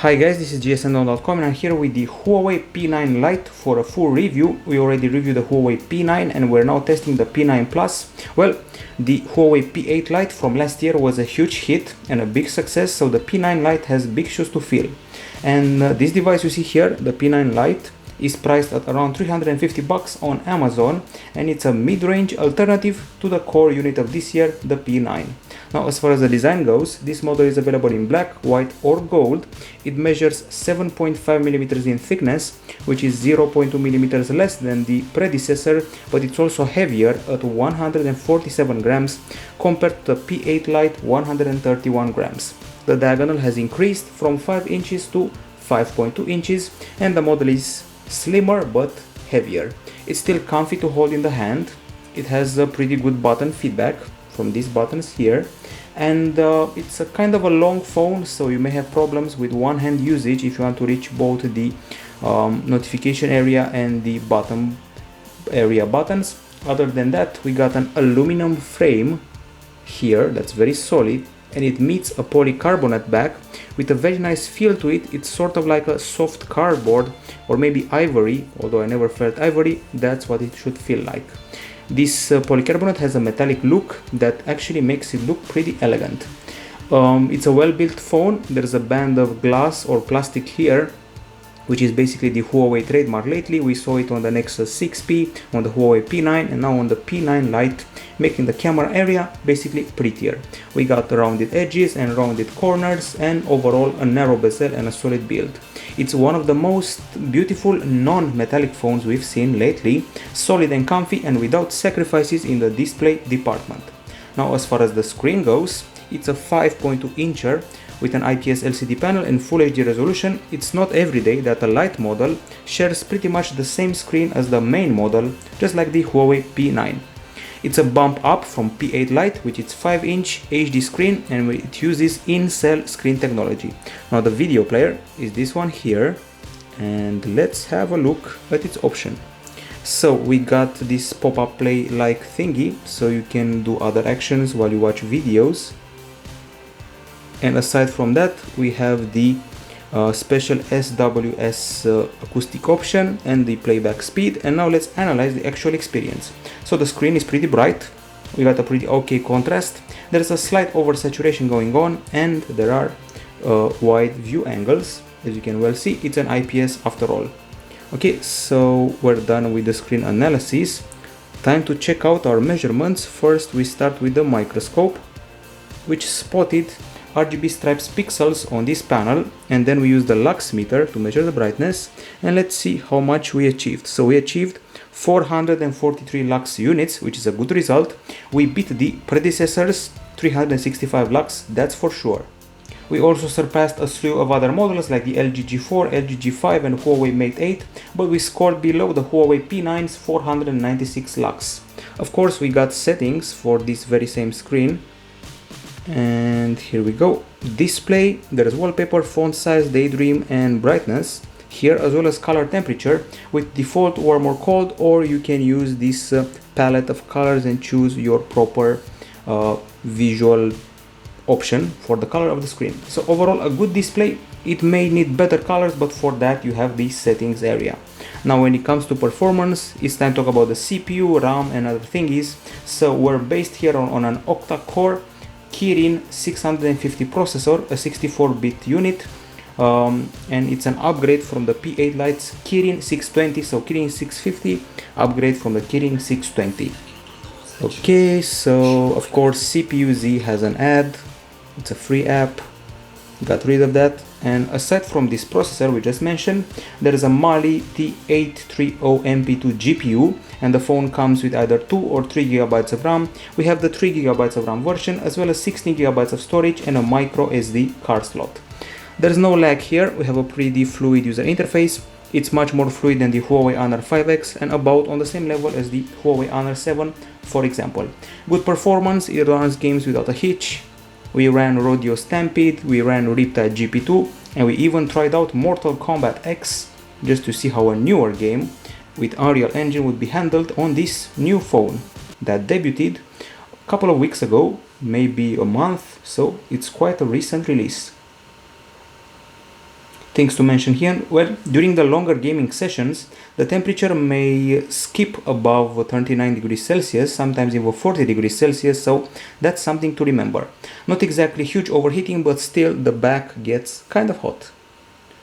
Hi guys, this is gsndom.com and I'm here with the Huawei P9 Lite for a full review. We already reviewed the Huawei P9 and we're now testing the P9 Plus. Well, the Huawei P8 Lite from last year was a huge hit and a big success, so the P9 Lite has big shoes to fill. And this device you see here, the P9 Lite, is priced at around $350 on Amazon, and it's a mid-range alternative to the core unit of this year, the P9. Now, as far as the design goes, this model is available in black, white or gold. It measures 7.5mm in thickness, which is 0.2mm less than the predecessor, but it's also heavier at 147 grams compared to the P8 Lite 131 grams. The diagonal has increased from 5 inches to 5.2 inches, and the model is slimmer but heavier. It's still comfy to hold in the hand. It has a pretty good button feedback from these buttons here, and it's a kind of a long phone, so you may have problems with one-hand usage if you want to reach both the notification area and the bottom area buttons. Other than that, we got an aluminum frame here that's very solid, and it meets a polycarbonate back with a very nice feel to it. It's sort of like a soft cardboard or maybe ivory, although I never felt ivory. That's what it should feel like. This polycarbonate has a metallic look that actually makes it look pretty elegant. It's a well-built phone. There's a band of glass or plastic here, which is basically the Huawei trademark. Lately we saw it on the Nexus 6P, on the Huawei P9, and now on the P9 Lite, making the camera area basically prettier. We got rounded edges and rounded corners, and overall a narrow bezel and a solid build. It's one of the most beautiful non-metallic phones we've seen lately, solid and comfy and without sacrifices in the display department. Now, as far as the screen goes, it's a 5.2 incher with an IPS LCD panel and Full HD resolution. It's not every day that a Lite model shares pretty much the same screen as the main model, just like the Huawei P9. It's a bump up from P8 Lite, which is 5-inch HD screen, and it uses in-cell screen technology. Now the video player is this one here, and let's have a look at its option. So we got this pop-up play like thingy, so you can do other actions while you watch videos. And aside from that, we have the special SWS acoustic option and the playback speed. And now let's analyze the actual experience. So the screen is pretty bright, we got a pretty okay contrast, there's a slight oversaturation going on, and there are wide view angles. As you can well see, it's an IPS after all. Okay, so we're done with the screen analysis. Time to check out our measurements. First we start with the microscope, which spotted RGB stripes pixels on this panel, and then we use the lux meter to measure the brightness, and let's see how much we achieved. So we achieved 443 lux units, which is a good result. We beat the predecessor's 365 lux, that's for sure. We also surpassed a slew of other models like the LG G4, LG G5 and Huawei Mate 8, but we scored below the Huawei P9's 496 lux. Of course, we got settings for this very same screen. And here we go. Display, there's wallpaper, font size, daydream and brightness here, as well as color temperature with default, warm or cold, or you can use this palette of colors and choose your proper visual option for the color of the screen. So overall a good display. It may need better colors, but for that you have the settings area. Now when it comes to performance, it's time to talk about the CPU, RAM and other thingies. So we're based here on an octa-core Kirin 650 processor, a 64-bit unit, and it's an upgrade from the P8 Lite's Kirin 620, so Kirin 650 upgrade from the Kirin 620. Okay, so of course CPU-Z has an ad, it's a free app, got rid of that. And aside from this processor we just mentioned, there is a Mali T830MP2 GPU, and the phone comes with either 2 or 3 GB of RAM. We have the 3 GB of RAM version, as well as 16 GB of storage and a micro SD card slot. There's no lag here, we have a pretty fluid user interface. It's much more fluid than the Huawei Honor 5X and about on the same level as the Huawei Honor 7, for example. Good performance, it runs games without a hitch. We ran Rodeo Stampede, we ran Riptide GP2, and we even tried out Mortal Kombat X just to see how a newer game with Unreal Engine would be handled on this new phone that debuted a couple of weeks ago, maybe a month, so it's quite a recent release. Things to mention here, well, during the longer gaming sessions, the temperature may skip above 39 degrees Celsius, sometimes even 40 degrees Celsius, so that's something to remember. Not exactly huge overheating, but still the back gets kind of hot.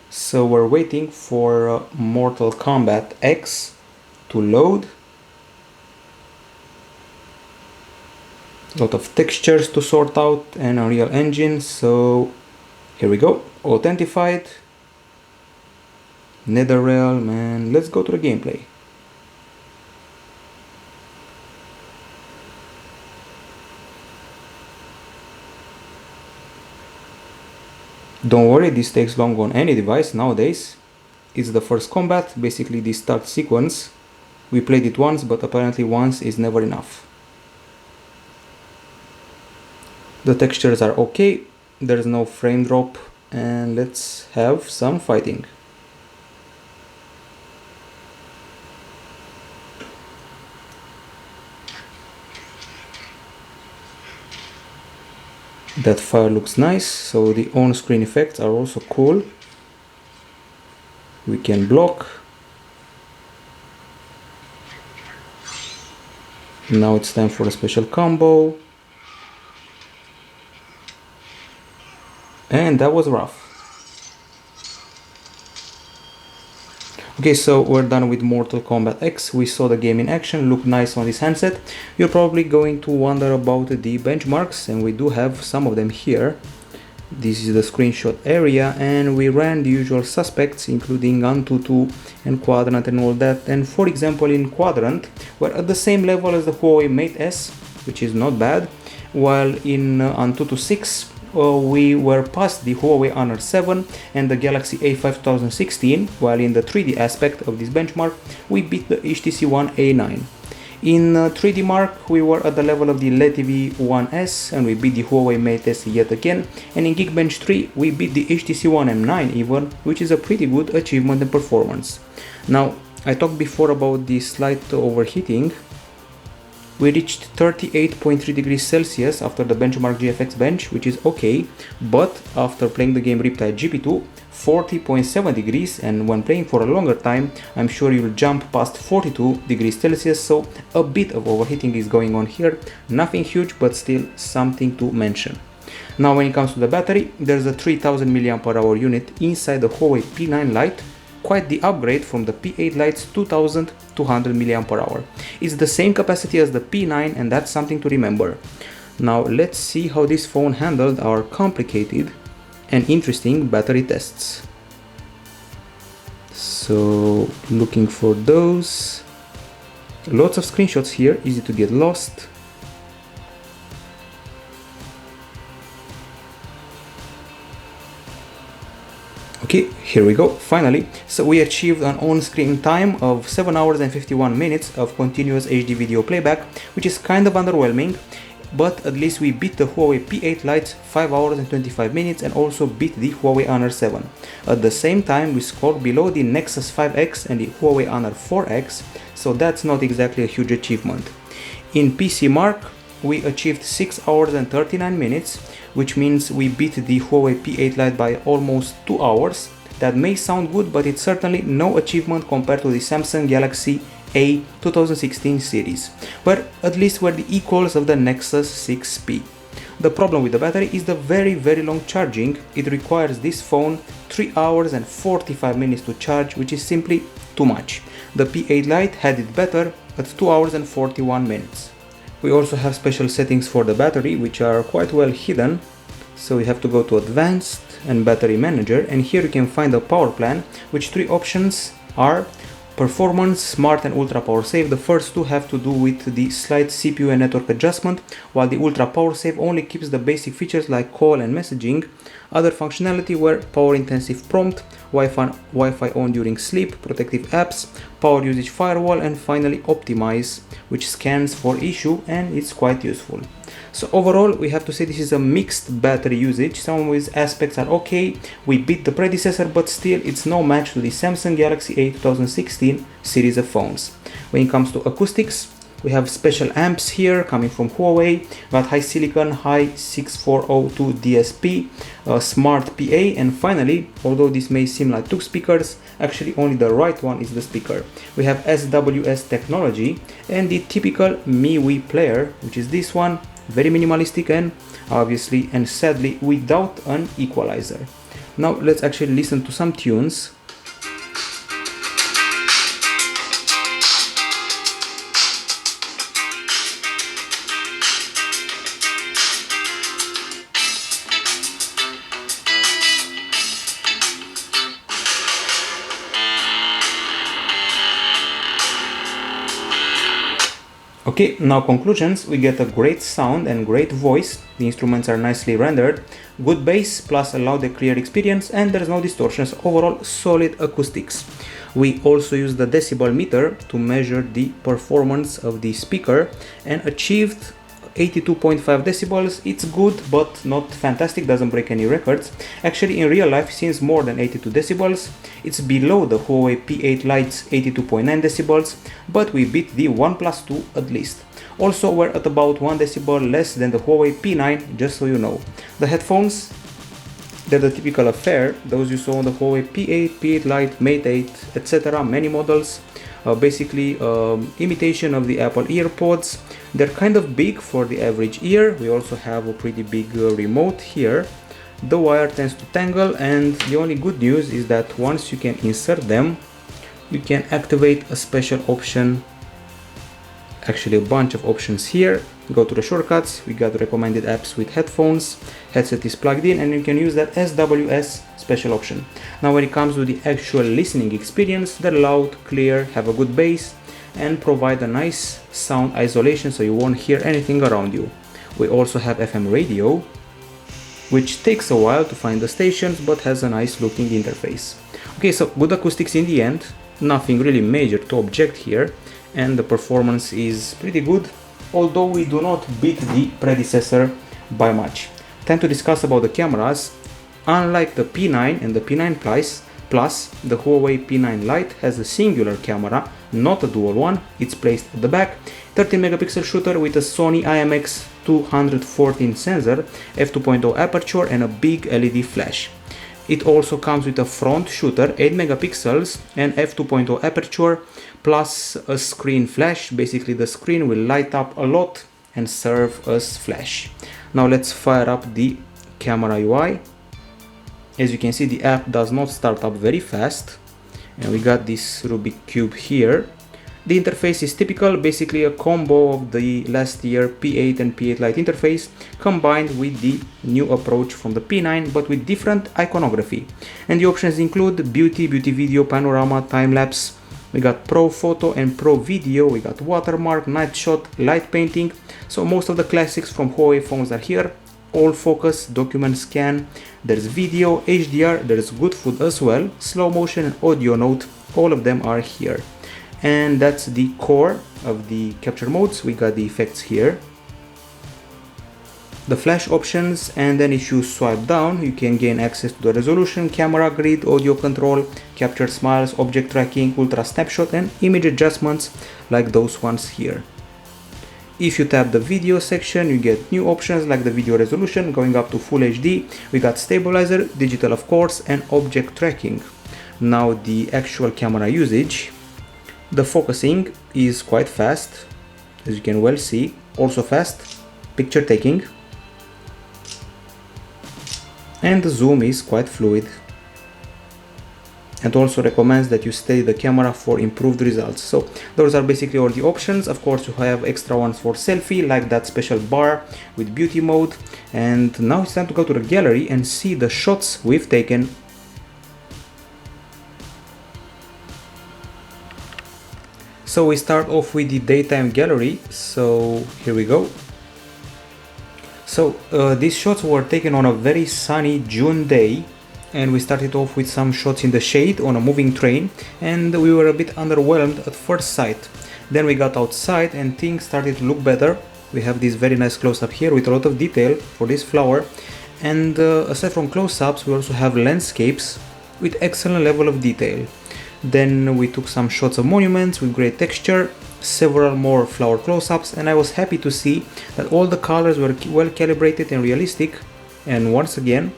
So we're waiting for Mortal Kombat X to load. A lot of textures to sort out and Unreal Engine, so here we go, authentified. Netherrealm, and let's go to the gameplay. Don't worry, this takes long on any device nowadays. It's the first combat, basically the start sequence. We played it once, but apparently once is never enough. The textures are okay, there's no frame drop, and let's have some fighting. That fire looks nice, so the on-screen effects are also cool. We can block. Now it's time for a special combo. And that was rough. Okay, so we're done with Mortal Kombat X. We saw the game in action, looked nice on this handset. You're probably going to wonder about the benchmarks, and we do have some of them here. This is the screenshot area, and we ran the usual suspects, including Antutu and Quadrant and all that. And for example, in Quadrant, we're at the same level as the Huawei Mate S, which is not bad, while in Antutu 6, we were past the Huawei Honor 7 and the Galaxy A5 2016, while in the 3D aspect of this benchmark, we beat the HTC One A9. In 3D Mark, we were at the level of the LTV One S and we beat the Huawei Mate S yet again, and in Geekbench 3, we beat the HTC One M9 even, which is a pretty good achievement and performance. Now, I talked before about the slight overheating. We reached 38.3 degrees Celsius after the benchmark GFX bench, which is okay, but after playing the game Riptide GP2, 40.7 degrees, and when playing for a longer time, I'm sure you'll jump past 42 degrees Celsius, so a bit of overheating is going on here, nothing huge, but still something to mention. Now when it comes to the battery, there's a 3000 mAh unit inside the Huawei P9 Lite, quite the upgrade from the P8 Lite's 2200 mAh. It's the same capacity as the P9, and that's something to remember. Now let's see how this phone handled our complicated and interesting battery tests. So looking for those. Lots of screenshots here, easy to get lost. Okay, here we go, finally. So we achieved an on-screen time of 7 hours and 51 minutes of continuous HD video playback, which is kind of underwhelming, but at least we beat the Huawei P8 Lite's 5 hours and 25 minutes and also beat the Huawei Honor 7. At the same time, we scored below the Nexus 5X and the Huawei Honor 4X, so that's not exactly a huge achievement. In PC Mark, we achieved 6 hours and 39 minutes, which means we beat the Huawei P8 Lite by almost 2 hours. That may sound good, but it's certainly no achievement compared to the Samsung Galaxy A 2016 series, but at least we're the equals of the Nexus 6P. The problem with the battery is the very long charging. It requires this phone 3 hours and 45 minutes to charge, which is simply too much. The P8 Lite had it better at 2 hours and 41 minutes. We also have special settings for the battery, which are quite well hidden, so you have to go to Advanced and Battery Manager, and here you can find a power plan, which 3 options are Performance, Smart and Ultra Power Save. The first 2 have to do with the slight CPU and network adjustment, while the Ultra Power Save only keeps the basic features like call and messaging. Other functionality were Power Intensive Prompt, Wi-Fi on during sleep, protective apps, power usage firewall, and finally Optimize, which scans for issue, and it's quite useful. So overall, we have to say this is a mixed battery usage. Some of its aspects are okay, we beat the predecessor, but still it's no match to the Samsung Galaxy A 2016 series of phones. When it comes to acoustics, We have special amps here coming from Huawei. Got HiSilicon Hi6402 DSP, Smart PA, and finally, although this may seem like two speakers, actually only the right one is the speaker. We have SWS technology and the typical EMUI player, which is this one, very minimalistic and obviously and sadly without an equalizer. Now let's actually listen to some tunes. Okay, now conclusions. We get a great sound and great voice. The instruments are nicely rendered, good bass plus a loud and clear experience, and there's no distortions. Overall, solid acoustics. We also use the decibel meter to measure the performance of the speaker and achieved 82.5 decibels. It's good but not fantastic, doesn't break any records. Actually in real life seems more than 82 decibels. It's below the Huawei P8 Lite's 82.9 decibels, but we beat the OnePlus 2 at least. Also we're at about 1 decibel less than the Huawei P9, just so you know. The headphones, they're the typical affair, those you saw on the Huawei P8, P8 Lite, Mate 8, etc. Many models. Basically imitation of the Apple EarPods. They're kind of big for the average ear. We also have a pretty big remote here. The wire tends to tangle, and the only good news is that once you can insert them, you can activate a special option, actually a bunch of options here. Go to the shortcuts, we got recommended apps with headphones, headset is plugged in, and you can use that SWS special option. Now when it comes to the actual listening experience, they're loud, clear, have a good bass, and provide a nice sound isolation so you won't hear anything around you. We also have FM radio, which takes a while to find the stations but has a nice looking interface. Okay, so good acoustics in the end, nothing really major to object here, and the performance is pretty good, although we do not beat the predecessor by much. Time to discuss about the cameras. Unlike the P9 and the P9 Plus, the Huawei P9 Lite has a singular camera, not a dual one. It's placed at the back. 13 megapixel shooter with a Sony IMX214 sensor, f2.0 aperture, and a big LED flash. It also comes with a front shooter, 8 megapixels and f2.0 aperture, plus a screen flash. Basically the screen will light up a lot and serve as flash. Now let's fire up the camera UI. As you can see, the app does not start up very fast, and we got this Rubik cube here. The interface is typical, basically a combo of the last year P8 and P8 Lite interface combined with the new approach from the P9 but with different iconography. And the options include beauty video, panorama, time-lapse. We got pro photo and pro video, we got watermark, night shot, light painting. So most of the classics from Huawei phones are here. All focus, document scan, there's video, HDR, there's good food as well, slow motion and audio note, all of them are here. And that's the core of the capture modes. We got the effects here, the flash options, and then if you swipe down you can gain access to the resolution, camera grid, audio control, capture smiles, object tracking, ultra snapshot, and image adjustments like those ones here. If you tap the video section, you get new options like the video resolution going up to full HD. We got stabilizer, digital of course, and object tracking. Now the actual camera usage. The focusing is quite fast, as you can well see, also fast picture taking, and the zoom is quite fluid, and also recommends that you steady the camera for improved results. So those are basically all the options. Of course you have extra ones for selfie, like that special bar with beauty mode. And now it's time to go to the gallery and see the shots we've taken. So we start off with the daytime gallery, so here we go. So these shots were taken on a very sunny June day, and we started off with some shots in the shade on a moving train, and we were a bit underwhelmed at first sight. Then we got outside and things started to look better. We have this very nice close-up here with a lot of detail for this flower, and aside from close-ups we also have landscapes with excellent level of detail. Then we took some shots of monuments with great texture, several more flower close-ups, and I was happy to see that all the colors were well calibrated and realistic. And once again,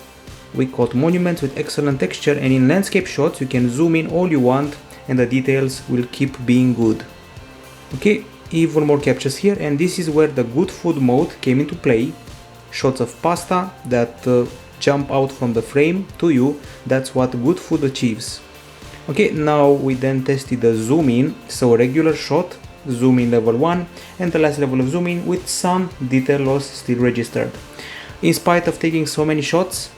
we caught monuments with excellent texture, and in landscape shots you can zoom in all you want and the details will keep being good. Okay, even more captures here, and this is where the good food mode came into play. Shots of pasta that jump out from the frame to you. That's what good food achieves. Okay, now we then tested the zoom in, so a regular shot, zoom in level 1, and the last level of zoom in with some detail loss still registered. In spite of taking so many shots,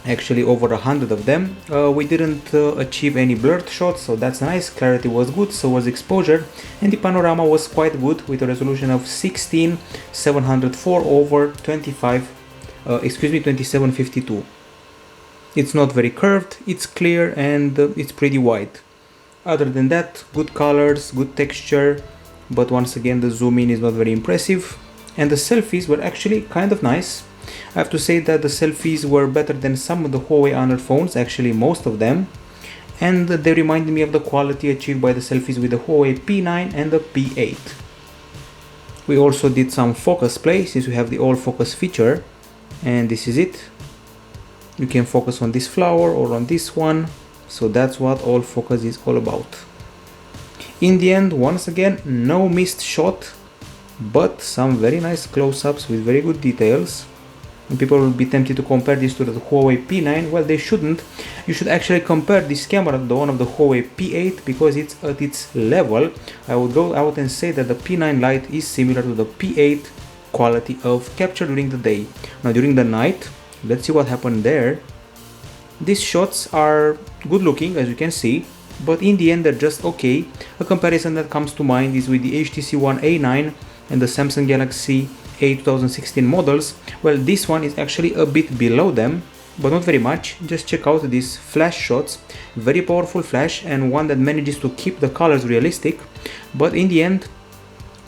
actually over 100 of them, we didn't achieve any blurred shots, so that's nice. Clarity was good, so was exposure, and the panorama was quite good with a resolution of 16704 over 2752. It's not very curved, it's clear, and it's pretty wide. Other than that, good colors, good texture, but once again the zoom in is not very impressive, and the selfies were actually kind of nice. I have to say that the selfies were better than some of the Huawei Honor phones, actually most of them, and they reminded me of the quality achieved by the selfies with the Huawei P9 and the P8. We also did some focus play, since we have the all focus feature, and this is it. You can focus on this flower or on this one, so that's what all focus is all about. In the end, once again, no missed shot, but some very nice close-ups with very good details. And people will be tempted to compare this to the Huawei P9. Well, they shouldn't. You should actually compare this camera to the one of the Huawei P8 because it's at its level. I would go out and say that the P9 Lite is similar to the P8 quality of capture during the day. Now during the night, let's see what happened there. These shots are good looking, as you can see, but in the end they're just okay. A comparison that comes to mind is with the HTC One A9 and the Samsung Galaxy A 2016 models. Well, this one is actually a bit below them, but not very much. Just check out these flash shots, very powerful flash, and one that manages to keep the colors realistic, but in the end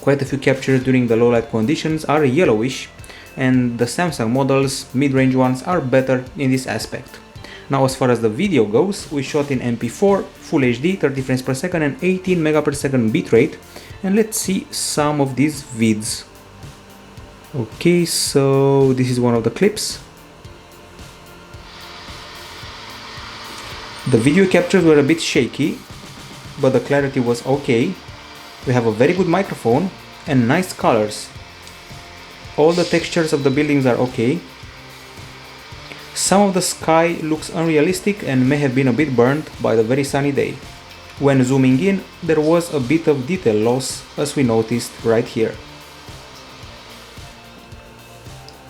quite a few captures during the low light conditions are yellowish, and the Samsung models, mid-range ones, are better in this aspect. Now as far as the video goes, we shot in MP4, Full HD, 30 frames per second and 18 megapixel bitrate, and let's see some of these vids. Okay, so this is one of the clips. The video captures were a bit shaky, but the clarity was okay. We have a very good microphone and nice colors. All the textures of the buildings are okay. Some of the sky looks unrealistic and may have been a bit burned by the very sunny day. When zooming in, there was a bit of detail loss, as we noticed right here.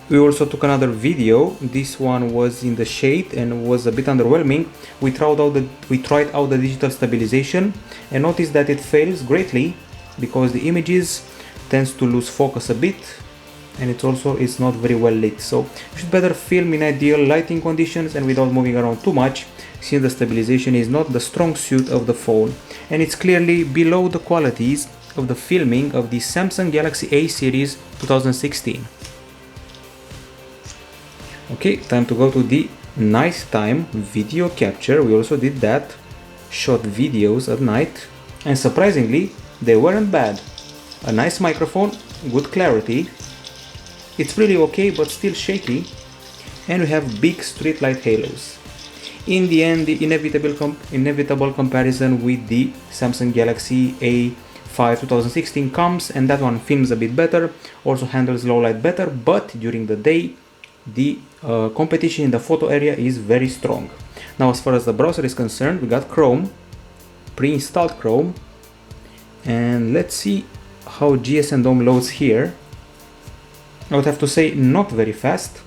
We also took another video. This one was in the shade and was a bit underwhelming. We tried out the digital stabilization and noticed that it fails greatly because the images tends to lose focus a bit, and it's not very well lit. So you should better film in ideal lighting conditions and without moving around too much, since the stabilization is not the strong suit of the phone, and it's clearly below the qualities of the filming of the Samsung Galaxy A series 2016. Okay, time to go to the nighttime video capture. We also did that, shot videos at night, and surprisingly they weren't bad. A nice microphone, good clarity. It's really okay, but still shaky, and we have big street light halos. In the end, the inevitable comparison with the Samsung Galaxy A5 2016 comes, and that one films a bit better, also handles low light better, but during the day the competition in the photo area is very strong. Now as far as the browser is concerned, we got Chrome, pre-installed Chrome, and let's see how GSM DOM loads here. I would have to say not very fast,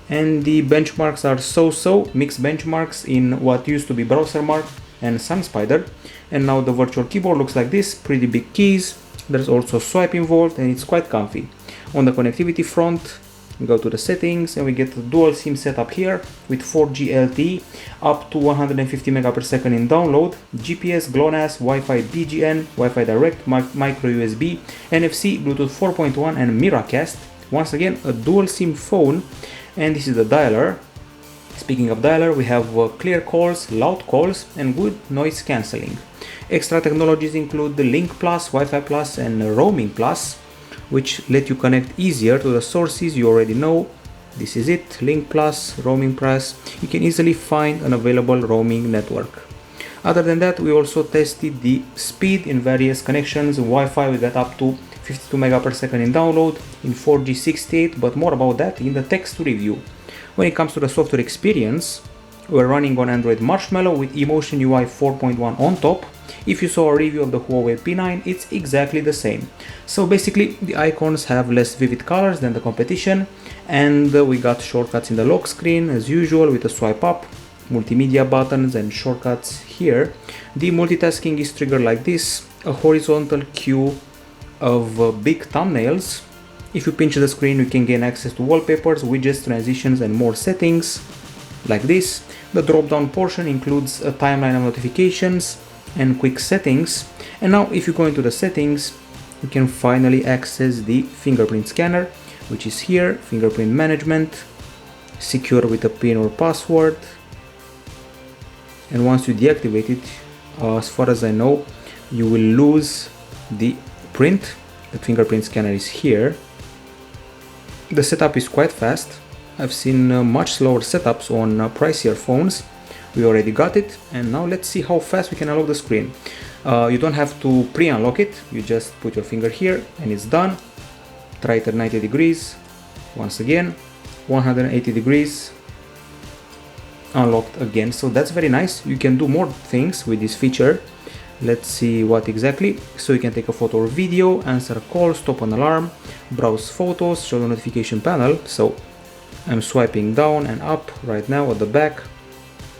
and the benchmarks are so-so, mixed benchmarks in what used to be BrowserMark and SunSpider, and now the virtual keyboard looks like this, pretty big keys. There's also swipe involved and it's quite comfy. On the connectivity front, we go to the settings and we get the dual SIM setup here with 4G LTE up to 150 megapixel in download, GPS, GLONASS, Wi-Fi BGN, Wi-Fi Direct, micro USB, NFC, Bluetooth 4.1 and Miracast. Once again, a dual SIM phone, and this is the dialer. Speaking of dialer, we have clear calls, loud calls and good noise cancelling. Extra technologies include the Link Plus, Wi-Fi Plus and Roaming Plus, which let you connect easier to the sources you already know. This is it, Link Plus, Roaming Plus. You can easily find an available roaming network. Other than that, we also tested the speed in various connections. Wi-Fi we got up to 52 MB/s in download, in 4G 68, but more about that in the text review. When it comes to the software experience, we're running on Android Marshmallow with EMUI 4.1 on top. If you saw a review of the Huawei P9, it's exactly the same. So basically, the icons have less vivid colors than the competition, and we got shortcuts in the lock screen as usual with a swipe up, multimedia buttons and shortcuts here. The multitasking is triggered like this, a horizontal queue of big thumbnails. If you pinch the screen, you can gain access to wallpapers, widgets, transitions and more settings like this. The drop down portion includes a timeline of notifications and quick settings. And now if you go into the settings, you can finally access the fingerprint scanner, which is here, fingerprint management, secure with a PIN or password. And once you deactivate it, as far as I know, you will lose the print. The fingerprint scanner is here. The setup is quite fast. I've seen much slower setups on pricier phones. We already got it, and now let's see how fast we can unlock the screen. You don't have to pre-unlock it, you just put your finger here and it's done. Try it at 90 degrees, once again, 180 degrees, unlocked again. So that's very nice. You can do more things with this feature. Let's see what exactly. So you can take a photo or video, answer a call, stop an alarm, browse photos, show the notification panel. So I'm swiping down and up right now at the back.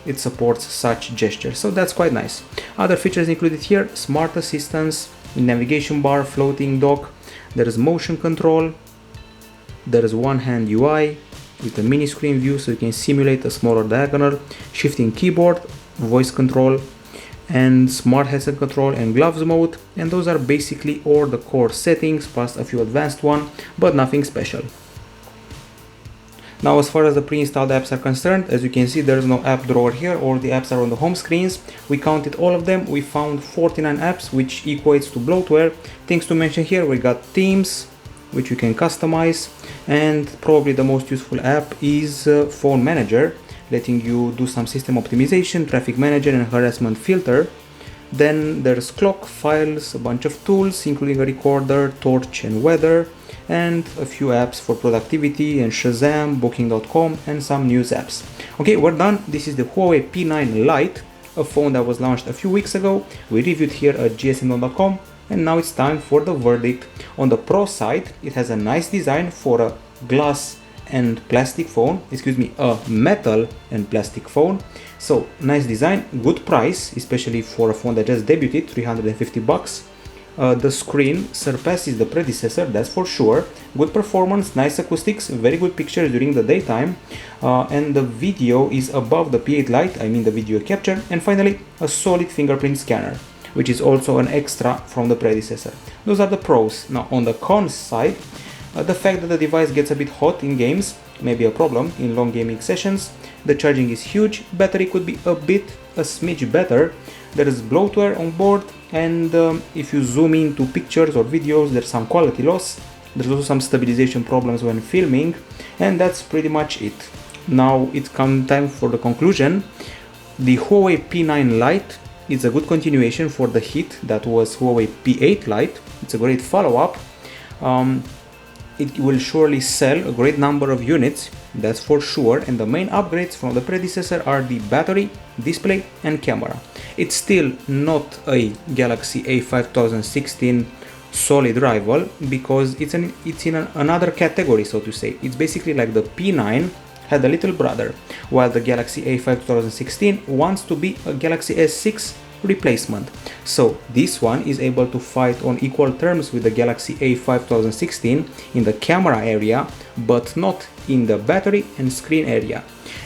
It supports such gestures, so that's quite nice. Other features included here: smart assistance, navigation bar, floating dock, there is motion control, there is one hand UI with a mini screen view so you can simulate a smaller diagonal, shifting keyboard, voice control, and smart headset control and gloves mode. And those are basically all the core settings plus a few advanced ones, but nothing special. Now, as far as the pre-installed apps are concerned, as you can see, there is no app drawer here, or the apps are on the home screens. We counted all of them. We found 49 apps, which equates to bloatware. Things to mention here: we got themes, which you can customize, and probably the most useful app is Phone Manager, letting you do some system optimization, traffic manager and harassment filter. Then there's clock, files, a bunch of tools, including a recorder, torch and weather, and a few apps for productivity and Shazam, Booking.com, and some news apps. Okay, we're done. This is the Huawei P9 Lite, a phone that was launched a few weeks ago. We reviewed here at gsm.com, and now it's time for the verdict. On the pro side, it has a nice design for a glass and plastic phone, a metal and plastic phone. So nice design, good price, especially for a phone that just debuted, 350 bucks. The screen surpasses the predecessor, that's for sure. Good performance, nice acoustics, very good pictures during the daytime, and the video is above the P8 Lite, I mean the video capture. And finally, a solid fingerprint scanner, which is also an extra from the predecessor. Those are the pros. Now on the cons side, the fact that the device gets a bit hot in games may be a problem in long gaming sessions. The charging is huge, battery could be a smidge better. There is bloatware on board, and if you zoom into pictures or videos, there's some quality loss. There's also some stabilization problems when filming, and that's pretty much it. Now it's time for the conclusion. The Huawei P9 Lite is a good continuation for the hit that was Huawei P8 Lite. It's a great follow-up. It will surely sell a great number of units, that's for sure, and the main upgrades from the predecessor are the battery, display and camera. It's still not a Galaxy A5016 solid rival, because it's in another category, so to say. It's basically like the P9 had a little brother, while the Galaxy A5 2016 wants to be a Galaxy S6 replacement. So this one is able to fight on equal terms with the Galaxy A5 2016 in the camera area, but not in the battery and screen area.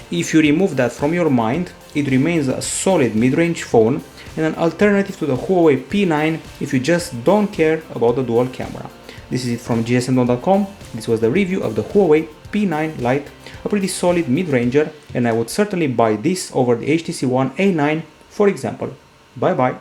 If you remove that from your mind, it remains a solid mid-range phone and an alternative to the Huawei P9 if you just don't care about the dual camera. This is it from gsm.com. This was the review of the Huawei P9 Lite, a pretty solid mid-ranger, and I would certainly buy this over the HTC One A9, for example. Bye bye.